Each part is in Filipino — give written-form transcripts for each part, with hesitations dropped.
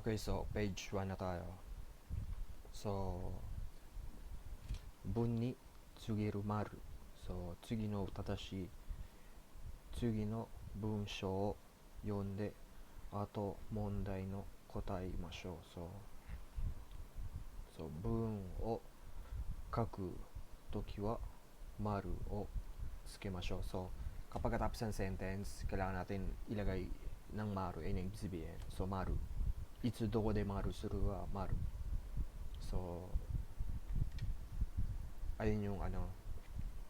Okay, so page 1 na tayo. So, 文に告げる丸。So, 次の文章を読んで、あと問題の答えましょう。文を書くときは丸をつけましょう。So, kapag katapos ng sentence, kailangan natin ilagay ng maru. Ayun ang ibig sabihin. So, maru. いつどこでマルするはマル。So, ayun yung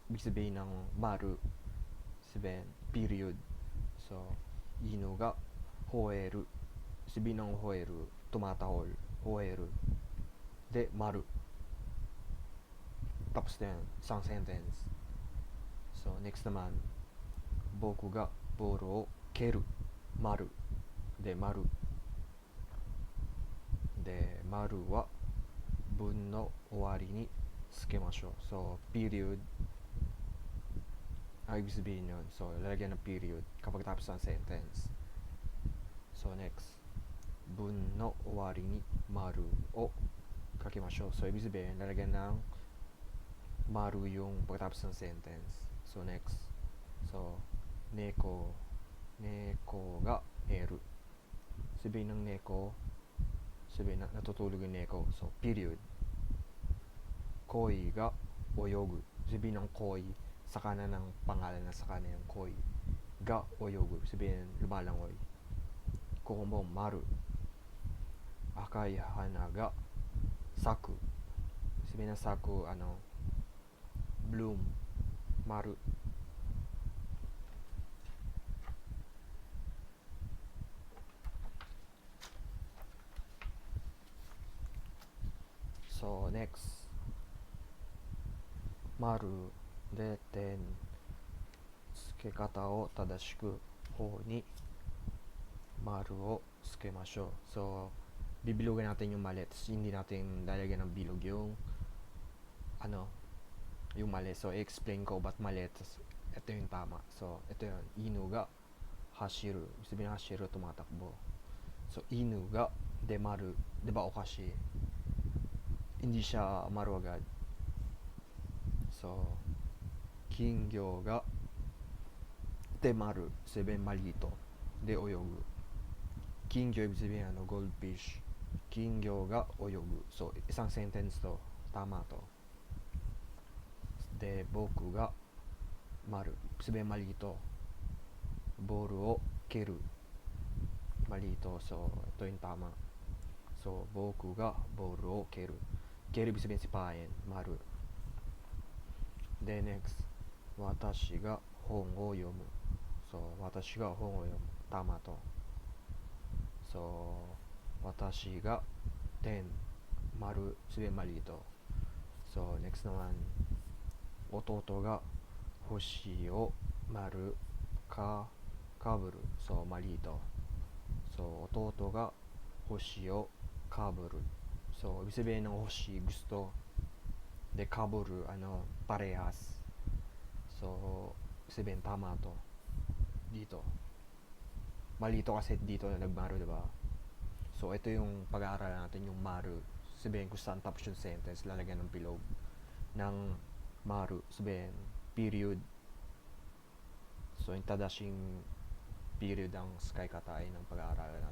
ibig sabihin ng maru. Sabihin, period. So, ino ga hoeru. Sabihin ng hoeru, tumatahol. Hoeru. De, maru. Tapos na yan, isang sentence. So, next naman, boku ga boru o keru. Maru. De, maru. De, maru wa 文の終わりにつけましょう。So, period. Ibig sabihin yun. So, lalagyan ng period kapag tapos ng sentence. So, next. 文の終わりに丸を書きましょう。So, ibig sabihin, lalagyan ng maru yung pagkatapos ng sentence. So, next. So, neko ga neru. Sabihin ng neko, sabihin na natutulog yung neko. So, period. Koi ga oyogu. Sabihin ng koi, saka na ng pangalan na saka na yung koi. Ga oyogu. Sabihin lumalangoy. Komo maru. Akai hana ga saku. Sabihin ng saku, bloom. Maru. So, next. Maru de ten. 付け方を正しく方に丸をつけましょう。So, bibilugan natin yung mali. Tapos hindi natin lalagyan ng bilog yung yung mali. So, i-explain ko ba't mali. Tapos, ito yung tama. So, ito yun. Inu ga hashiru. Sabihin na hashiru, tumatakbo. So, inu ga de maru. Diba okashi? Hindi siya maru agad. So, kingyo ga de maru. Sabihin malito. De oyogu. Kingyo ibig sabihin goldfish. Kingyo ga oyogu. So, isang sentence to. Tama to. De, boku ga maru. Sabihin malito. Boru o keru. Malito. So, ito yung tama. So, boku ga boru o keru. Keru ibig sabihin sipahin. Maru. De, next. Watashi ga hon o yomu. So, watashi ga hon o yomu. Tama to. So, watashi ga ten. Maru. Sabihin malito. So, next naman. Ototo ga hoshi o maru ka kaburu. So, malito. So, ototo ga hoshi o kaburu. So, ibig sabihin ng hoshi, gusto. De, kaburu, parehas. So, sabihin, tama to. Dito. Malito kasi dito na nagmaru, diba? So, ito yung pag-aaralan natin, yung maru. Sabihin kung saan tapos yung sentence, lalagyan ng bilog. Ng maru, sabihin, period. So, yung tadashing period ang sky katai ng pag-aaralan